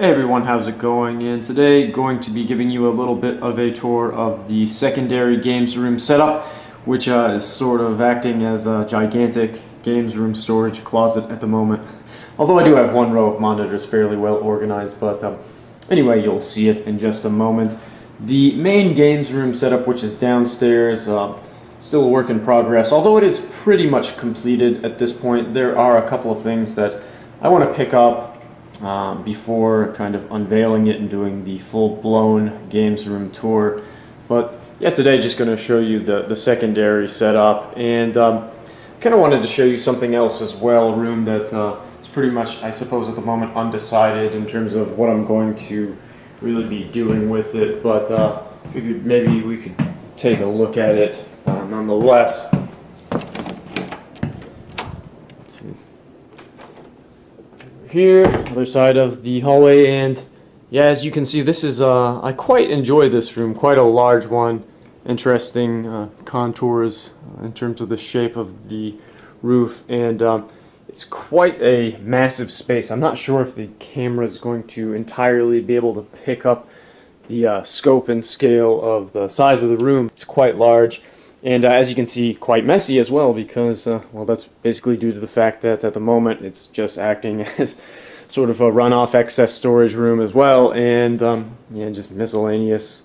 Hey everyone, how's it going? And today going to be giving you a little bit of a tour of the secondary games room setup, which is sort of acting as a gigantic games room storage closet at the moment. Although I do have one row of monitors fairly well organized, but anyway, you'll see it in just a moment. The main games room setup, which is downstairs, still a work in progress. Although it is pretty much completed at this point, there are a couple of things that I want to pick up before kind of unveiling it and doing the full-blown games room tour. But yeah, today just going to show you the secondary setup, and kind of wanted to show you something else as well, a room that is pretty much, I suppose at the moment, undecided in terms of what I'm going to really be doing with it, but figured maybe we could take a look at it nonetheless. Here, other side of the hallway, and yeah, as you can see, this is I quite enjoy this room, quite a large one. Interesting contours in terms of the shape of the roof, and it's quite a massive space. I'm not sure if the camera is going to entirely be able to pick up the scope and scale of the size of the room. It's quite large, and as you can see, quite messy as well, because well, that's basically due to the fact that at the moment it's just acting as sort of a runoff excess storage room as well, and yeah, just miscellaneous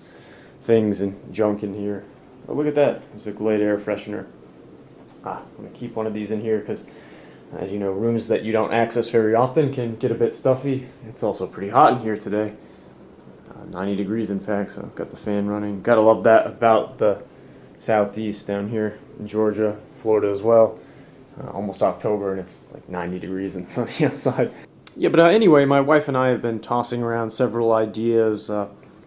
things and junk in here. Oh, look at that, there's a Glade air freshener. I'm going to keep one of these in here because, as you know, rooms that you don't access very often can get a bit stuffy. It's also pretty hot in here today, 90 degrees in fact, so I've got the fan running. Gotta love that about the southeast down here in Georgia, Florida as well. Almost October and it's like 90 degrees and sunny outside. Yeah, but anyway, my wife and I have been tossing around several ideas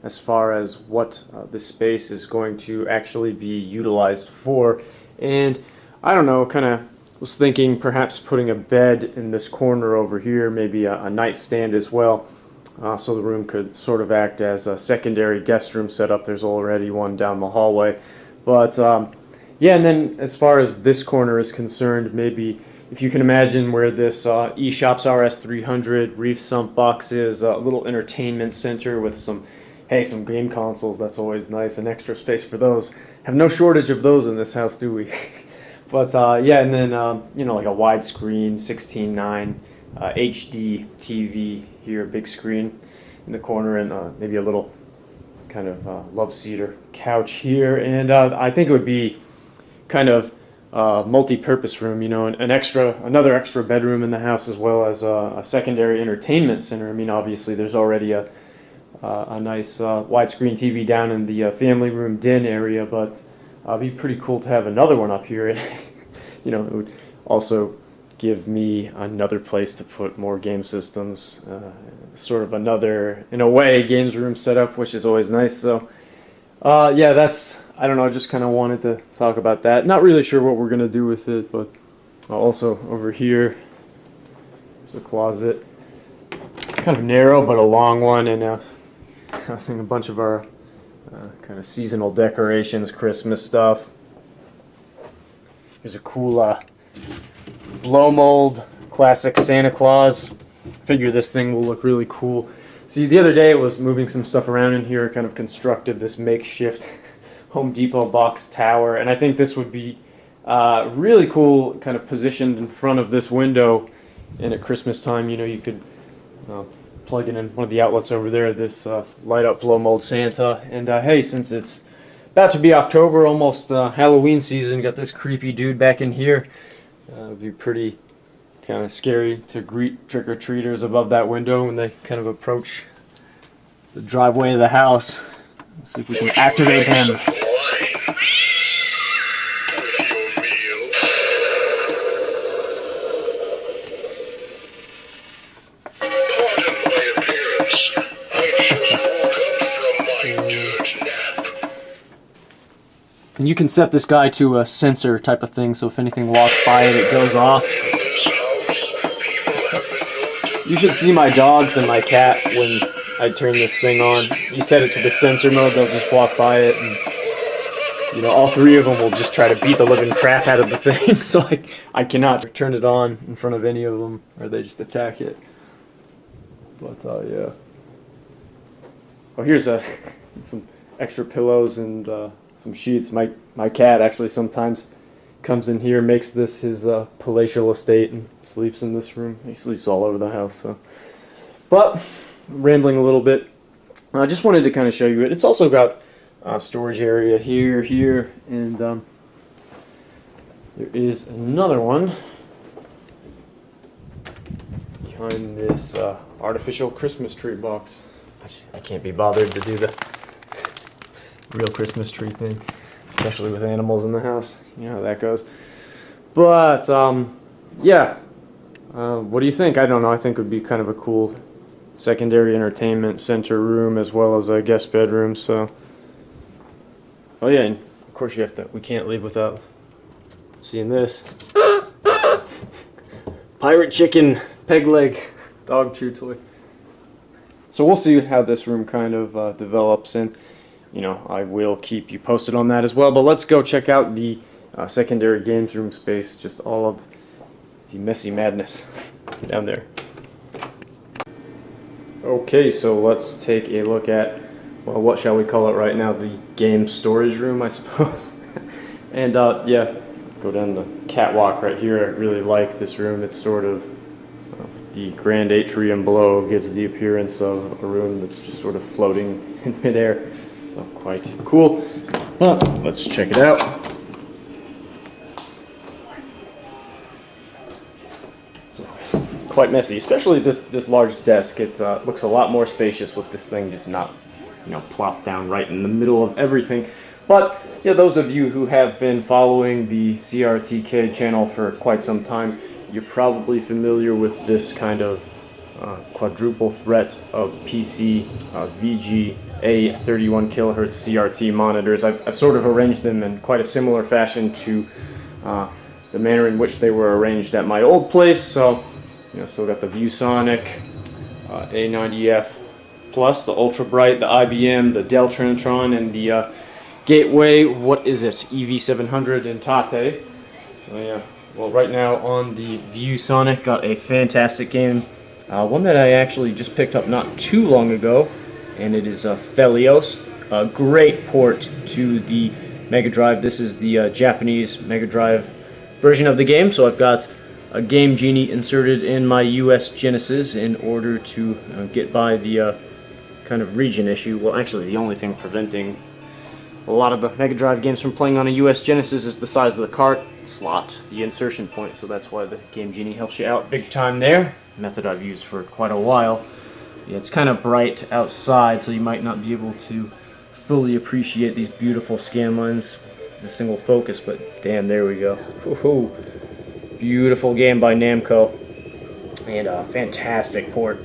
as far as what this space is going to actually be utilized for, and I don't know, kind of was thinking perhaps putting a bed in this corner over here, maybe a nightstand as well, so the room could sort of act as a secondary guest room setup. There's already one down the hallway. But yeah, and then as far as this corner is concerned, maybe if you can imagine where this eShops RS300 reef sump box is, a little entertainment center with some game consoles. That's always nice, and extra space for those. Have no shortage of those in this house, do we? But yeah, and then you know, like a widescreen 16:9 HD TV here, big screen in the corner, and maybe a little kind of love-seater couch here, and I think it would be kind of multi-purpose room, you know, another extra bedroom in the house, as well as a secondary entertainment center. I mean, obviously there's already a nice widescreen TV down in the family room den area, but it'd be pretty cool to have another one up here. You know, it would also give me another place to put more game systems, sort of another, in a way, games room setup, which is always nice. So yeah, I don't know, just kind of wanted to talk about that. Not really sure what we're going to do with it, but also over here there's a closet, kind of narrow but a long one, and I was seeing a bunch of our kind of seasonal decorations, Christmas stuff. There's a cool blow mold classic Santa Claus. Figure this thing will look really cool. See, the other day it was moving some stuff around in here, kind of constructed this makeshift Home Depot box tower, and I think this would be really cool, kind of positioned in front of this window. And at Christmas time, you know, you could plug it in one of the outlets over there, this light up blow mold Santa. And hey, since it's about to be October, almost Halloween season, got this creepy dude back in here. It would be pretty kind of scary to greet trick-or-treaters above that window when they kind of approach the driveway of the house. Let's see if we can activate him. And you can set this guy to a sensor type of thing, so if anything walks by it, it goes off. You should see my dogs and my cat when I turn this thing on. You set it to the sensor mode, they'll just walk by it, and you know, all three of them will just try to beat the living crap out of the thing. So I cannot turn it on in front of any of them, or they just attack it. But yeah. Oh, here's some extra pillows and some sheets. My cat actually sometimes comes in here, makes this his palatial estate, and sleeps in this room. He sleeps all over the house. So, but rambling a little bit. I just wanted to kind of show you it. It's also got storage area here, and there is another one behind this artificial Christmas tree box. I can't be bothered to do the real Christmas tree thing, especially with animals in the house. You know how that goes. But yeah, what do you think? I don't know. I think it would be kind of a cool secondary entertainment center room as well as a guest bedroom. So, oh yeah, and of course we can't leave without seeing this. Pirate chicken, peg leg, dog chew toy. So we'll see how this room kind of develops, and you know, I will keep you posted on that as well. But let's go check out the secondary games room space, just all of the messy madness down there. Okay, so let's take a look at, well, what shall we call it right now? The game storage room, I suppose. And yeah, go down the catwalk right here. I really like this room. It's sort of the grand atrium below gives the appearance of a room that's just sort of floating in midair. So quite cool. Well, let's check it out. So, quite messy, especially this large desk. It looks a lot more spacious with this thing just not, you know, plopped down right in the middle of everything. But yeah, those of you who have been following the CRTK channel for quite some time, you're probably familiar with this kind of quadruple threat of PC VGA 31 kilohertz CRT monitors. I've sort of arranged them in quite a similar fashion to the manner in which they were arranged at my old place. So, you know, still got the ViewSonic A90F Plus, the Ultra Bright, the IBM, the Dell Trinitron, and the Gateway, what is it, EV700 in Tate. So yeah, well, right now on the ViewSonic, got a fantastic game, one that I actually just picked up not too long ago, and it is Felios, a great port to the Mega Drive. This is the Japanese Mega Drive version of the game, so I've got a Game Genie inserted in my US Genesis in order to get by the kind of region issue. Well, actually, the only thing preventing a lot of the Mega Drive games from playing on a US Genesis is the size of the cart slot, the insertion point, so that's why the Game Genie helps you out big time there. Method I've used for quite a while. Yeah, it's kind of bright outside, so you might not be able to fully appreciate these beautiful scan lines with a single focus, but damn, there we go. Woohoo! Beautiful game by Namco, and a fantastic port.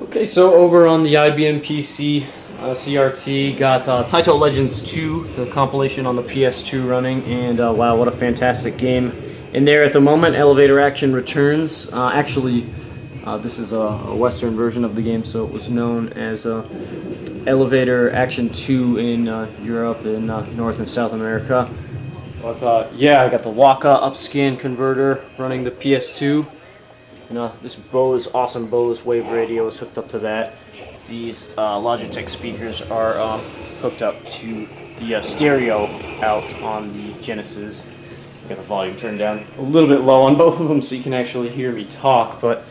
Okay, so over on the IBM PC CRT, got Taito Legends 2, the compilation on the PS2 running, and wow, what a fantastic game. In there at the moment, Elevator Action returns. Actually, this is a Western version of the game, so it was known as Elevator Action 2 in Europe and North and South America. But yeah, I got the Waka upscan converter running the PS2. And this awesome Bose wave radio is hooked up to that. These Logitech speakers are hooked up to the stereo out on the Genesis. Got the volume turned down a little bit low on both of them so you can actually hear me talk. But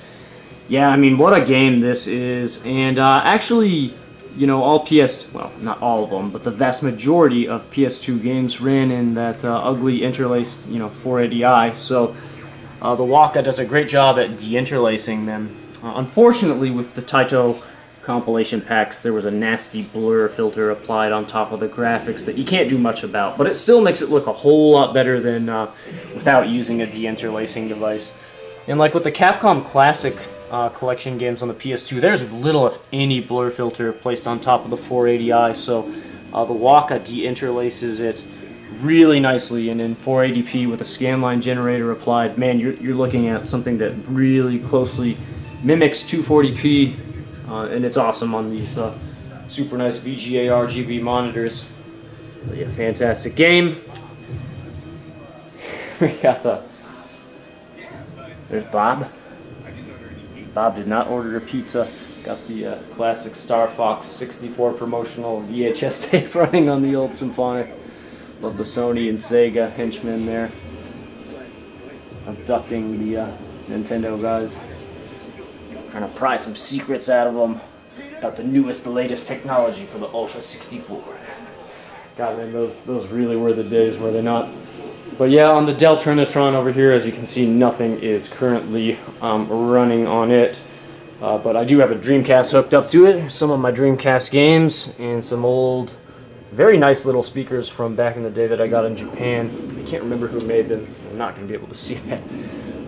yeah, I mean, what a game this is. And actually, you know, well, not all of them, but the vast majority of PS2 games ran in that ugly interlaced, you know, 480i. So the Waka does a great job at deinterlacing them. Unfortunately, with the Taito compilation packs, there was a nasty blur filter applied on top of the graphics that you can't do much about, but it still makes it look a whole lot better than without using a deinterlacing device. And like with the Capcom Classic collection games on the PS2, there's little if any blur filter placed on top of the 480i, so the Waka deinterlaces it really nicely, and in 480p with a scanline generator applied, man, you're looking at something that really closely mimics 240p. And it's awesome on these super nice VGA RGB monitors. But yeah, fantastic game. We got there's Bob. Bob did not order a pizza. Got the classic Star Fox 64 promotional VHS tape running on the old Symphonic. Love the Sony and Sega henchmen there. Abducting the Nintendo guys. Trying to pry some secrets out of them about the newest, the latest technology for the Ultra 64. God, man, those really were the days, were they not? But yeah, on the Dell Trinitron over here, as you can see, nothing is currently running on it. But I do have a Dreamcast hooked up to it. Some of my Dreamcast games and some old, very nice little speakers from back in the day that I got in Japan. I can't remember who made them. I'm not going to be able to see that.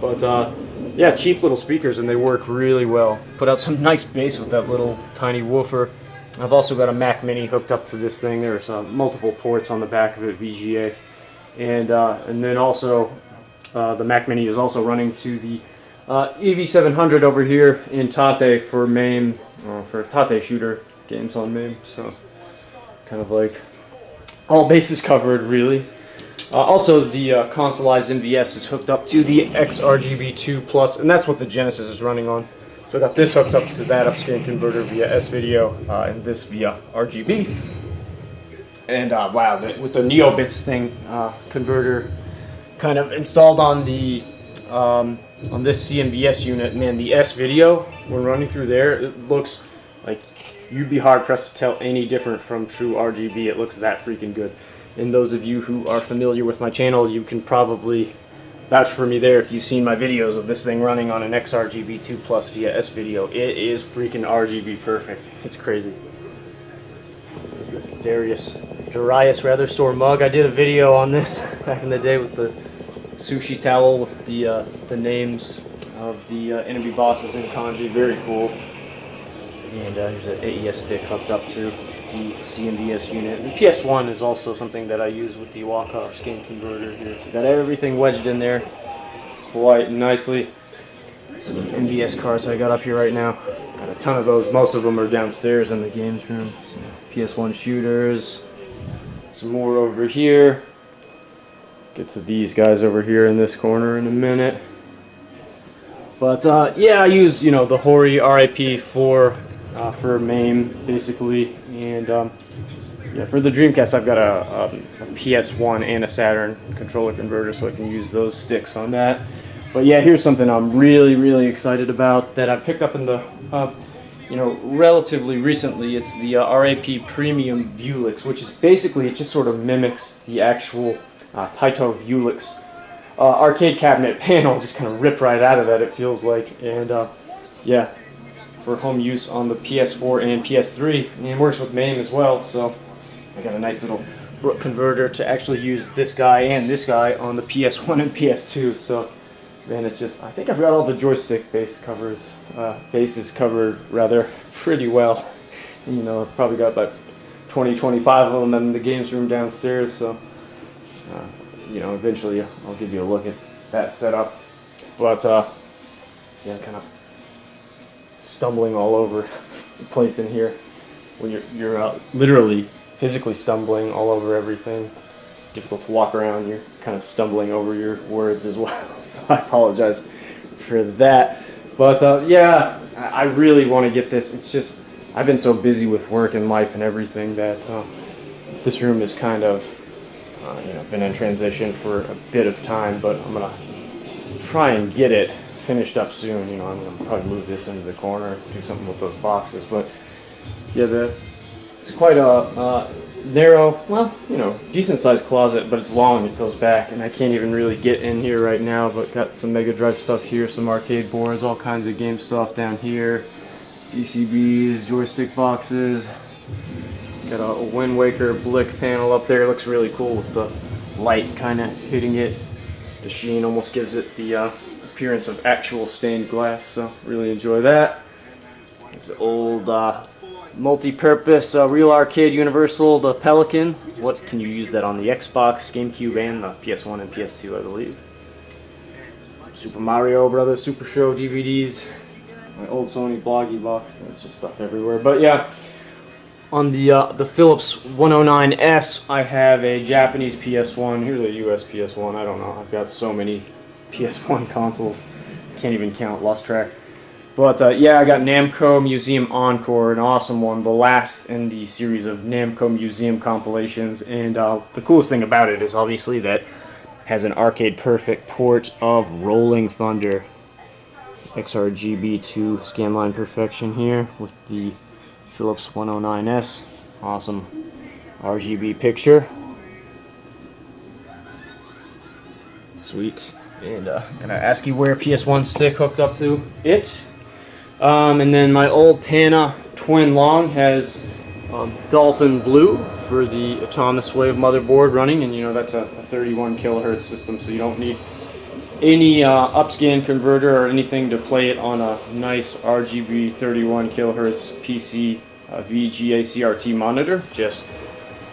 But yeah, cheap little speakers, and they work really well. Put out some nice bass with that little tiny woofer. I've also got a Mac Mini hooked up to this thing. There's multiple ports on the back of it, VGA. And then also the Mac Mini is also running to the EV700 over here in Tate for MAME, for Tate shooter games on MAME. So kind of like all bases covered, really. Also, the consoleized NVS is hooked up to the XRGB2 Plus, and that's what the Genesis is running on. So I got this hooked up to that upscaling converter via S-Video, and this via RGB. And wow, with the NeoBits thing converter kind of installed on the on this CMBS unit, man, the S-Video, when running through there, it looks like you'd be hard-pressed to tell any different from true RGB. It looks that freaking good. And those of you who are familiar with my channel, you can probably vouch for me there if you've seen my videos of this thing running on an XRGB2 Plus via S-Video. It is freaking RGB perfect. It's crazy. Darius Store mug. I did a video on this back in the day with the sushi towel with the names of the enemy bosses in kanji. Very cool. And here's an AES stick hooked up to the CMVS unit. The PS1 is also something that I use with the Wacom upscaling converter here. So got everything wedged in there quite nicely. Some NVS cards I got up here right now. Got a ton of those. Most of them are downstairs in the games room. Some PS1 shooters. Some more over here. Get to these guys over here in this corner in a minute. But yeah, I use the Hori RIP for MAME basically, and yeah, for the Dreamcast I've got a PS1 and a Saturn controller converter, so I can use those sticks on that. But yeah, here's something I'm really excited about that I picked up in the relatively recently. It's the RAP Premium Vuelix, which is basically, it just sort of mimics the actual Taito Vuelix arcade cabinet panel, just kind of ripped right out of that, it feels like. And yeah, for home use on the PS4 and PS3, and it works with MAME as well. So I got a nice little Brook converter to actually use this guy and this guy on the PS1 and PS2. So man, it's just, I think I've got all the joystick bases covered rather pretty well. I've probably got about 20-25 of them in the games room downstairs. So eventually I'll give you a look at that setup. But yeah, kind of stumbling all over the place in here when you're literally physically stumbling all over everything. Difficult to walk around. You're kind of stumbling over your words as well. So I apologize for that. But yeah, I really want to get this. It's just I've been so busy with work and life and everything that this room is kind of been in transition for a bit of time, but I'm gonna try and get it finished up soon. I'm gonna probably move this into the corner, do something with those boxes. But yeah, it's quite a narrow, well, decent sized closet, but it's long. It goes back, and I can't even really get in here right now. But got some Mega Drive stuff here, some arcade boards, all kinds of game stuff down here, PCBs, joystick boxes. Got a Wind Waker Blick panel up there. It looks really cool with the light kind of hitting it. The sheen almost gives it the appearance of actual stained glass, so really enjoy that. It's the old multi-purpose Real Arcade Universal, the Pelican. What can you use that on the Xbox, GameCube, and the PS1 and PS2, I believe. Some Super Mario Brothers Super Show DVDs. My old Sony Bloggy box. There's just stuff everywhere. But yeah, on the Philips 109S, I have a Japanese PS1. Here's a US PS1. I don't know. I've got so many PS1 consoles. Can't even count. Lost track. But yeah, I got Namco Museum Encore, an awesome one, the last in the series of Namco Museum compilations. And the coolest thing about it is obviously that it has an arcade perfect port of Rolling Thunder. XRGB2 scanline perfection here with the Philips 109S. Awesome RGB picture. Sweet. And gonna ask you where PS1 stick hooked up to it. And then my old Pana Twin Long has Dolphin Blue for the Atomiswave motherboard running, and you know that's a 31 kilohertz system, so you don't need any upscan converter or anything to play it on a nice RGB 31 kilohertz PC VGA CRT monitor. Just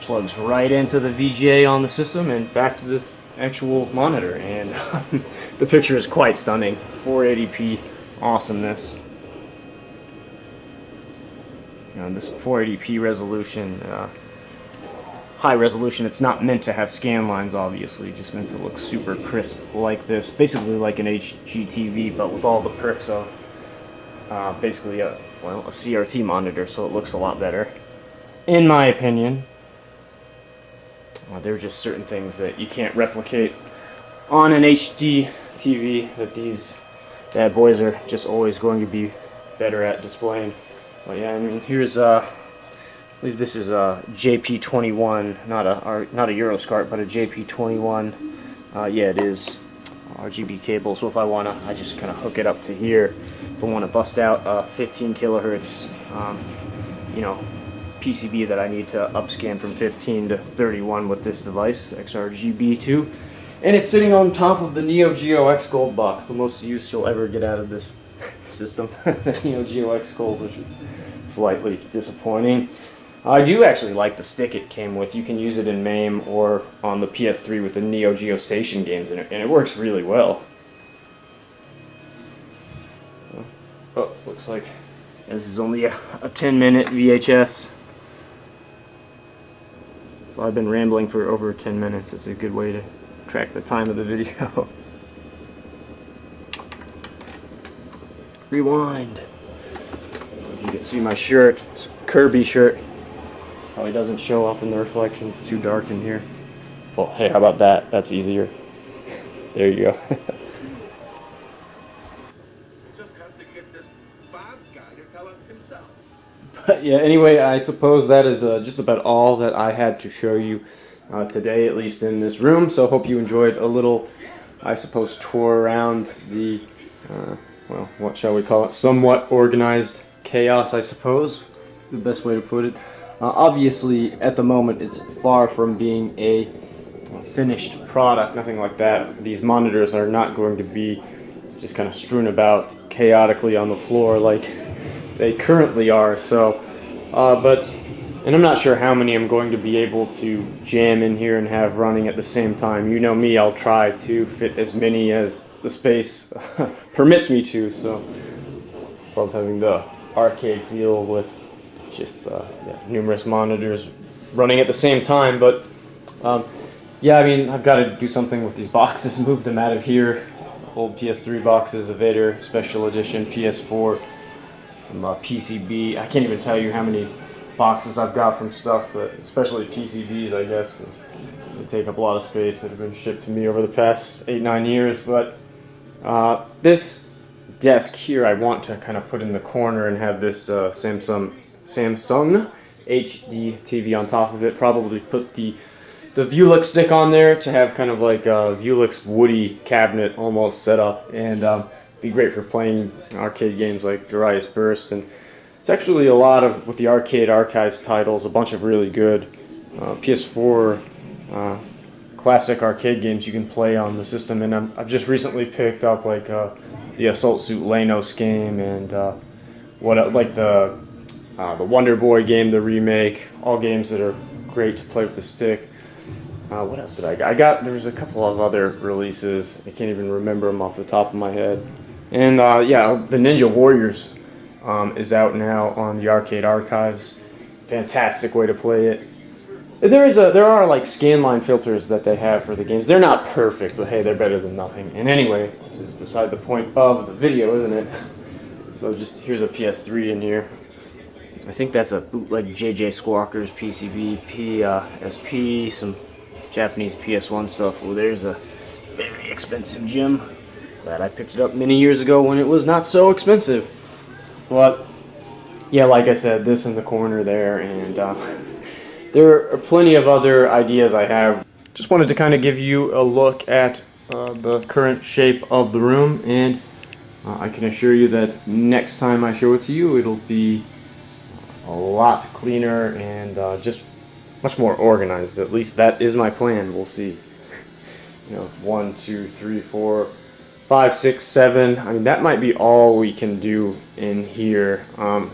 plugs right into the VGA on the system and back to the actual monitor, and the picture is quite stunning. 480p awesomeness. You know, this 480p resolution, high resolution, it's not meant to have scan lines, obviously, just meant to look super crisp like this, basically like an HGTV, but with all the perks of basically a CRT monitor, so it looks a lot better, in my opinion. There are just certain things that you can't replicate on an HD TV that these bad boys are just always going to be better at displaying. But yeah, I mean, here's I believe this is a JP21, not a Euroscart, but a JP21. Yeah, it is RGB cable. So if I wanna, I just kind of hook it up to here. If I want to bust out a 15 kilohertz, you know, PCB that I need to upscan from 15 to 31 with this device, XRGB2, and it's sitting on top of the Neo Geo X Gold box, the most use you'll ever get out of this system. The Neo Geo X Gold, which is slightly disappointing. I do actually like the stick it came with. You can use it in MAME or on the PS3 with the Neo Geo Station games, and it works really well. Oh, looks like this is only a 10-minute VHS. So I've been rambling for over 10 minutes. It's a good way to track the time of the video. Rewind. If you can see my shirt, it's a Kirby shirt. Probably doesn't show up in the reflection, it's too dark in here. Well, hey, how about that? That's easier. There you go. But yeah, anyway, I suppose that is just about all that I had to show you today, at least in this room. So hope you enjoyed a little, I suppose, tour around the, well, what shall we call it? Somewhat organized chaos, I suppose, the best way to put it. Obviously, at the moment, it's far from being a finished product, nothing like that. These monitors are not going to be just kind of strewn about chaotically on the floor like they currently are. So, and I'm not sure how many I'm going to be able to jam in here and have running at the same time. You know me, I'll try to fit as many as the space permits me to. So, love having the arcade feel with just yeah, numerous monitors running at the same time. But yeah, I mean, I've got to do something with these boxes, move them out of here. Old PS3 boxes, a Vader Special Edition, PS4, some PCB. I can't even tell you how many boxes I've got from stuff, especially PCBs, I guess, because they take up a lot of space that have been shipped to me over the past 8-9 years. But this desk here I want to kind of put in the corner and have this Samsung HD TV on top of it. Probably put the Vuelix stick on there to have kind of like a Vuelix Woody cabinet almost set up, and be great for playing arcade games like Darius Burst. And it's actually a lot of, with the Arcade Archives titles, a bunch of really good PS4 classic arcade games you can play on the system. And I've just recently picked up like the Assault Suit Lanos game, and like the Wonder Boy game, the remake, all games that are great to play with the stick. What else did I get? There was a couple of other releases. I can't even remember them off the top of my head. And yeah, the Ninja Warriors is out now on the Arcade Archives. Fantastic way to play it. There are like scanline filters that they have for the games. They're not perfect, but hey, they're better than nothing. And anyway, this is beside the point of the video, isn't it? So just here's a PS3 in here. I think that's a bootleg JJ Squawkers PCB, SP, some Japanese PS1 stuff. Well, there's a very expensive gym. Glad I picked it up many years ago when it was not so expensive. But yeah, like I said, this in the corner there, and there are plenty of other ideas I have. Just wanted to kind of give you a look at the current shape of the room, and I can assure you that next time I show it to you, it'll be a lot cleaner and just much more organized. At least that is my plan. We'll see. You know, 1, 2, 3, 4, 5, 6, 7. I mean, that might be all we can do in here.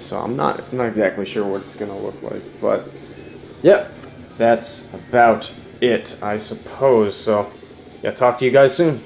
So I'm not exactly sure what it's gonna look like, but yeah, that's about it, I suppose. So yeah, talk to you guys soon.